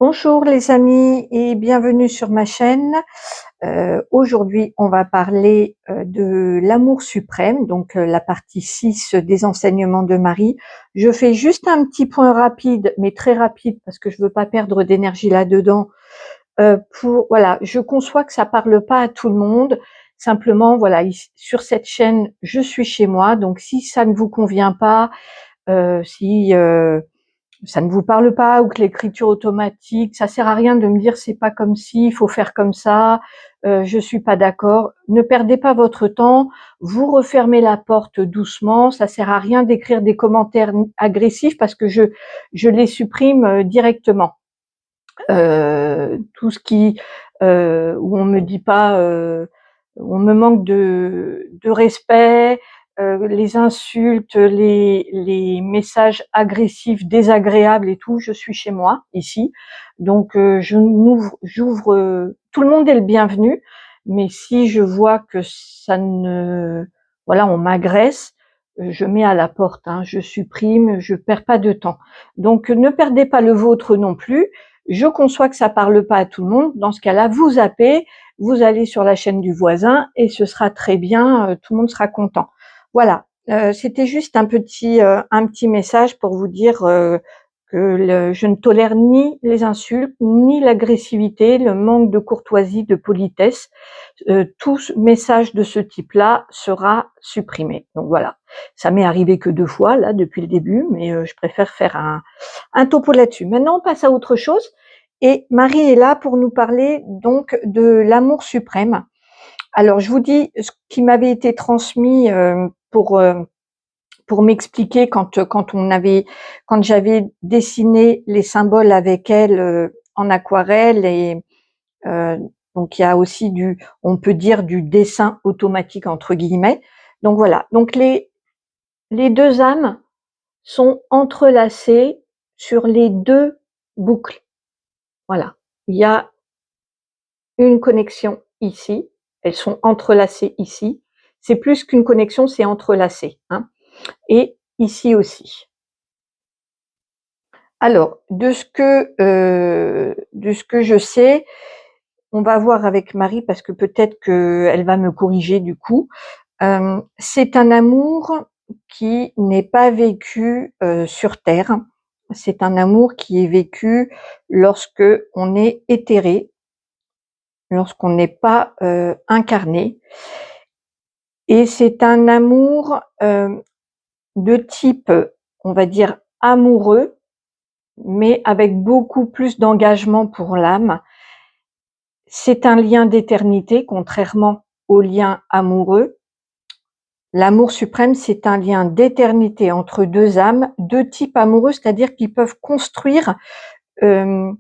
Bonjour les amis et bienvenue sur ma chaîne. Aujourd'hui on va parler de l'amour suprême, donc la partie 6 des enseignements de Marie. Je fais juste un petit point rapide, mais très rapide parce que je veux pas perdre d'énergie là-dedans. Voilà, je conçois que ça parle pas à tout le monde. Simplement, voilà, sur cette chaîne, je suis chez moi, donc si ça ne vous convient pas, si ça ne vous parle pas ou que l'écriture automatique, ça sert à rien de me dire c'est pas comme si, il faut faire comme ça, je suis pas d'accord. Ne perdez pas votre temps, vous refermez la porte doucement, ça sert à rien d'écrire des commentaires agressifs parce que je les supprime directement. Tout ce qui où on me dit pas, où on me manque de respect, les insultes, les messages agressifs, désagréables et tout, je suis chez moi ici, donc j'ouvre, tout le monde est le bienvenu, mais si je vois que ça ne, voilà, on m'agresse, je mets à la porte, hein, je supprime, je perds pas de temps. Donc ne perdez pas le vôtre non plus. Je conçois que ça parle pas à tout le monde. Dans ce cas-là, vous zappez, vous allez sur la chaîne du voisin et ce sera très bien, tout le monde sera content. Voilà, c'était juste un petit message pour vous dire que je ne tolère ni les insultes, ni l'agressivité, le manque de courtoisie, de politesse. Tout message de ce type-là sera supprimé. Donc voilà, ça m'est arrivé que 2 fois là depuis le début, mais je préfère faire un topo là-dessus. Maintenant, on passe à autre chose. Et Marie est là pour nous parler donc de l'amour suprême. Alors, je vous dis ce qui m'avait été transmis pour m'expliquer quand j'avais dessiné les symboles avec elle en aquarelle et euh, donc il y a aussi on peut dire du dessin automatique entre guillemets. Donc voilà. Donc les deux âmes sont entrelacées sur les deux boucles. Voilà. Il y a une connexion ici. Elles sont entrelacées ici. C'est plus qu'une connexion, c'est entrelacé. Hein. Et ici aussi. Alors, de ce que je sais, on va voir avec Marie parce que peut-être qu'elle va me corriger du coup. C'est un amour qui n'est pas vécu sur Terre. C'est un amour qui est vécu lorsque on est éthéré, lorsqu'on n'est pas incarné. Et c'est un amour de type, on va dire, amoureux, mais avec beaucoup plus d'engagement pour l'âme. C'est un lien d'éternité, contrairement au lien amoureux. L'amour suprême, c'est un lien d'éternité entre deux âmes, deux types amoureux, c'est-à-dire qu'ils peuvent construire une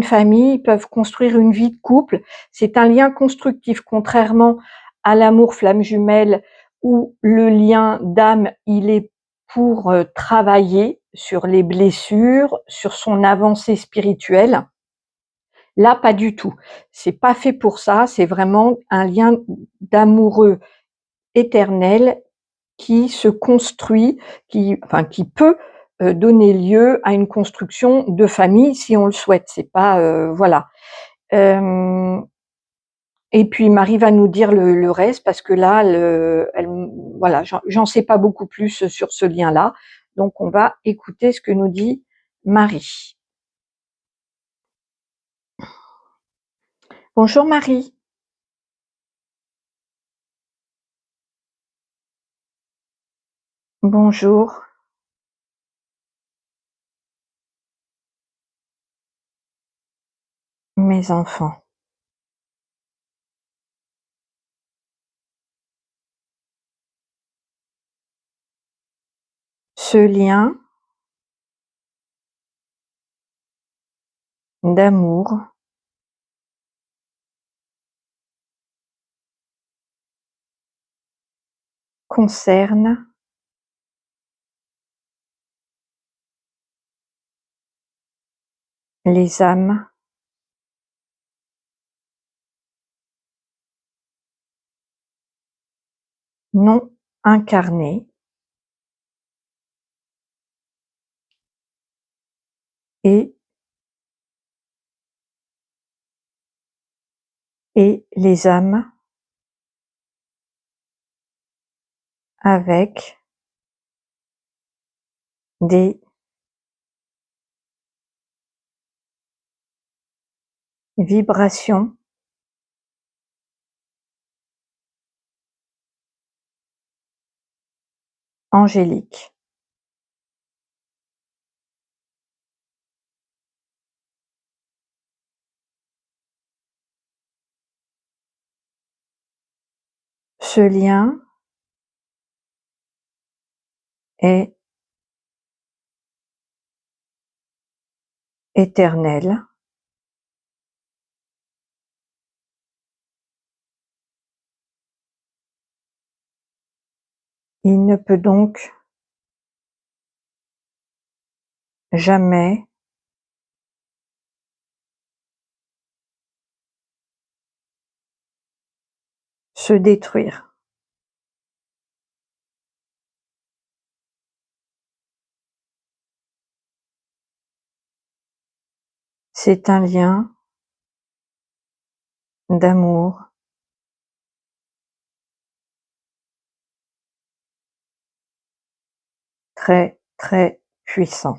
famille, ils peuvent construire une vie de couple. C'est un lien constructif, contrairement à l'amour flamme jumelle où le lien d'âme, il est pour travailler sur les blessures, sur son avancée spirituelle. Là, pas du tout. C'est pas fait pour ça. C'est vraiment un lien d'amoureux éternel qui se construit, qui peut donner lieu à une construction de famille si on le souhaite. C'est pas voilà. Et puis Marie va nous dire le reste parce que là, voilà, j'en sais pas beaucoup plus sur ce lien-là. Donc on va écouter ce que nous dit Marie. Bonjour Marie. Bonjour. Mes enfants. Ce lien d'amour concerne les âmes non incarnées et et les âmes avec des vibrations angéliques. Ce lien est éternel. Il ne peut donc jamais se détruire. C'est un lien d'amour très très puissant.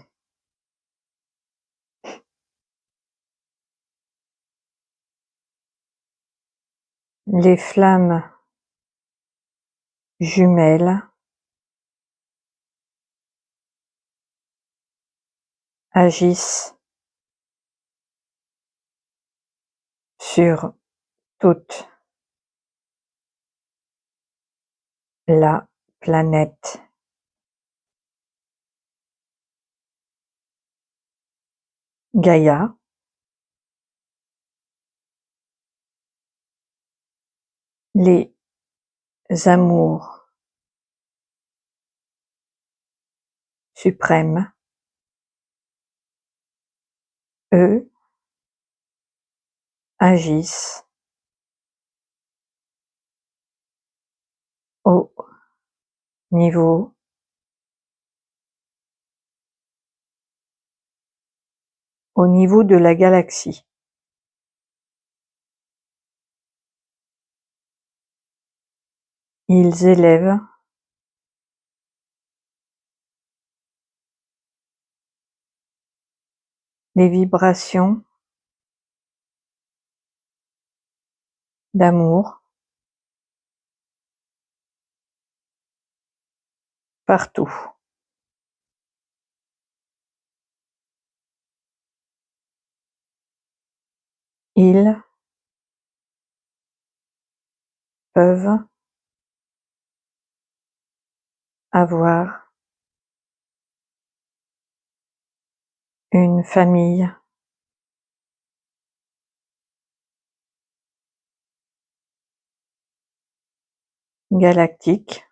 Les flammes jumelles agissent sur toute la planète Gaïa, les amours suprêmes, eux, agissent au niveau de la galaxie. Ils élèvent les vibrations d'amour partout. Ils peuvent avoir une famille galactique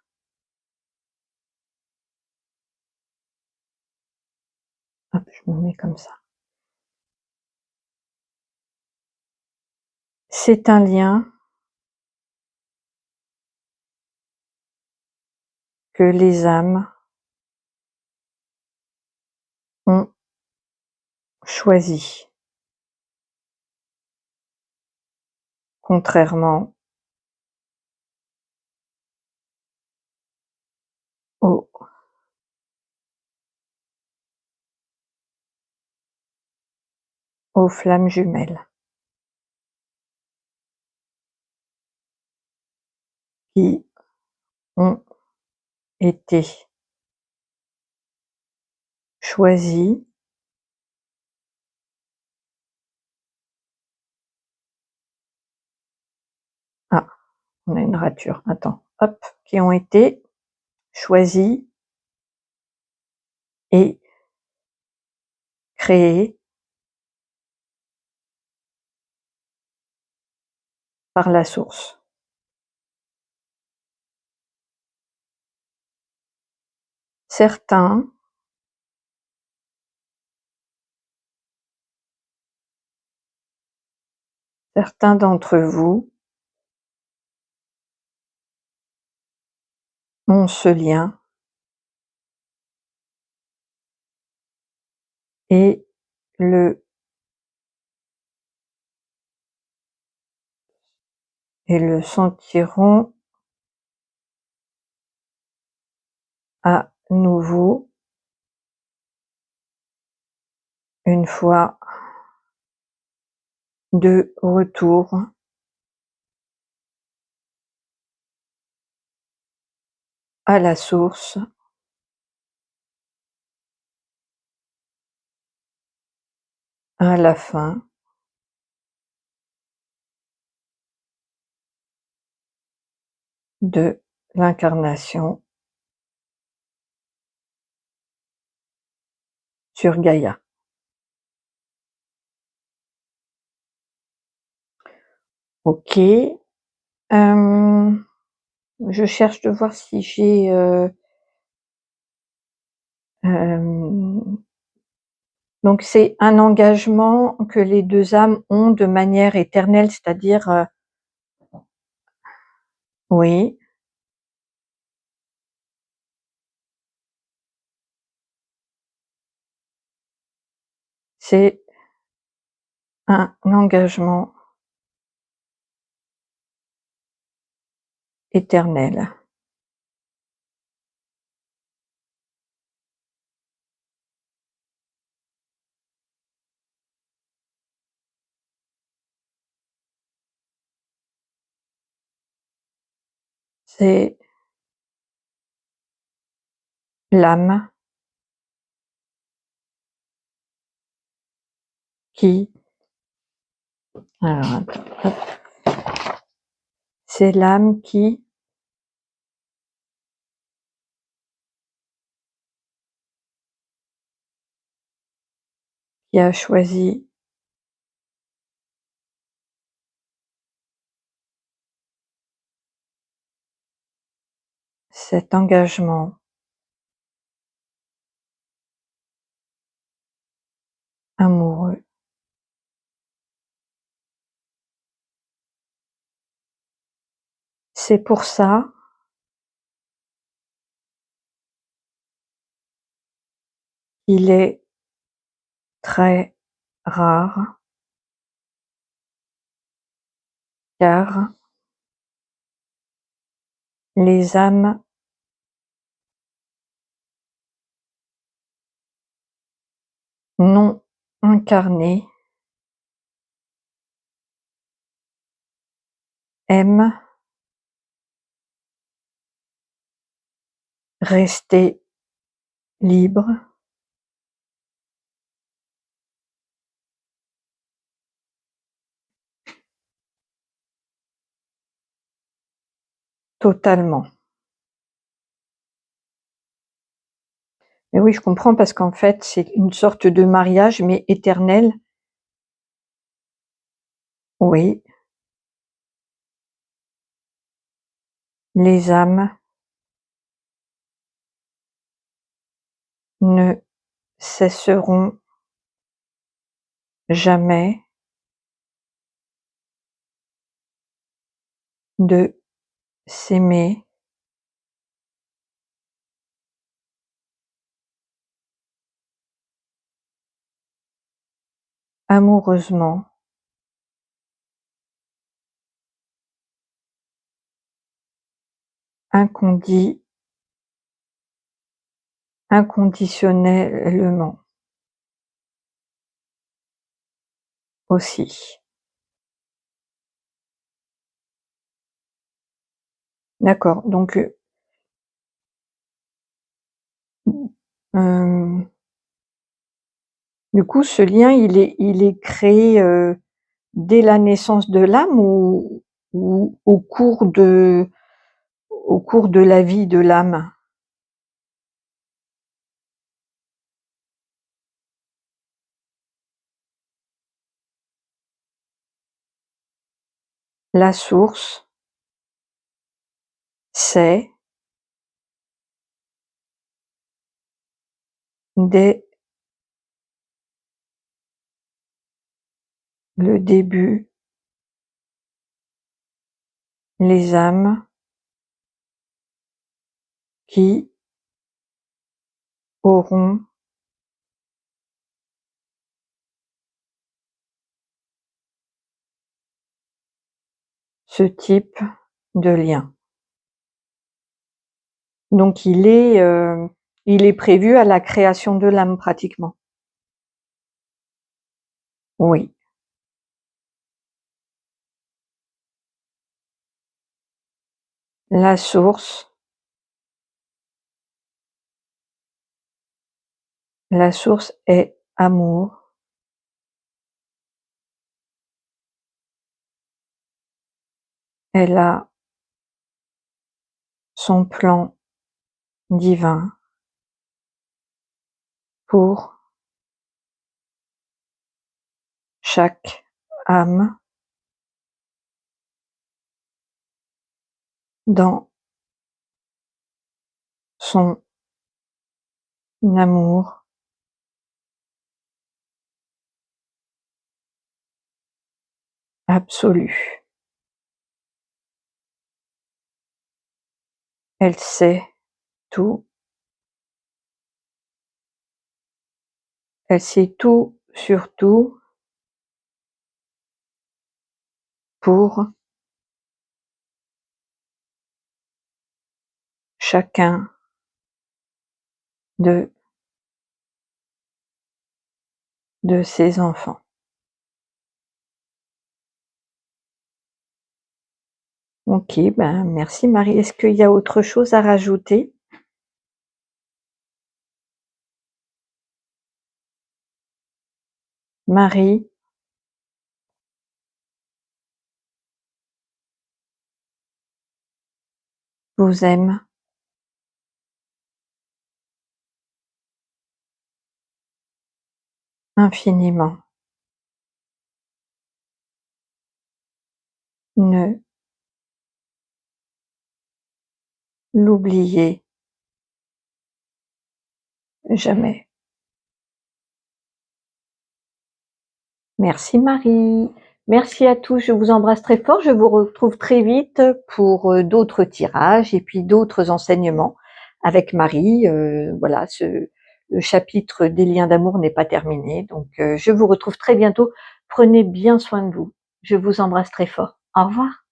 hop, je me mets comme ça. C'est un lien que les âmes ont choisi, contrairement aux flammes jumelles qui ont été choisies ah, on a une rature, attends, hop, qui ont été choisies et créées par la source. Certains d'entre vous ont ce lien et le et le sentiront à nouveau une fois de retour à la source, à la fin de l'incarnation sur Gaïa. Ok. Je cherche de voir si j'ai donc c'est un engagement que les deux âmes ont de manière éternelle, c'est-à-dire oui, c'est un engagement éternel. C'est l'âme qui alors attends, hop. C'est l'âme qui a choisi cet engagement amoureux. C'est pour ça qu'il est très rare, car les âmes non incarnées aiment rester libres, totalement. Mais oui, je comprends parce qu'en fait, c'est une sorte de mariage, mais éternel. Oui, les âmes ne cesseront jamais de s'aimer amoureusement, inconditionnellement aussi. D'accord, donc du coup, ce lien, il est créé dès la naissance de l'âme ou au cours de la vie de l'âme? La source, c'est dès le début les âmes qui auront ce type de lien. Donc il est prévu à la création de l'âme pratiquement. Oui. La source est amour. Elle a son plan divin pour chaque âme dans son amour absolu. Elle sait tout. Elle sait tout sur tout pour chacun de ses enfants. Ok, ben merci Marie. Est-ce qu'il y a autre chose à rajouter? Marie, vous aime infiniment. Ne l'oubliez jamais. Merci Marie. Merci à tous, je vous embrasse très fort. Je vous retrouve très vite pour d'autres tirages et puis d'autres enseignements avec Marie. Voilà, le chapitre des liens d'amour n'est pas terminé. Donc je vous retrouve très bientôt. Prenez bien soin de vous. Je vous embrasse très fort. Au revoir.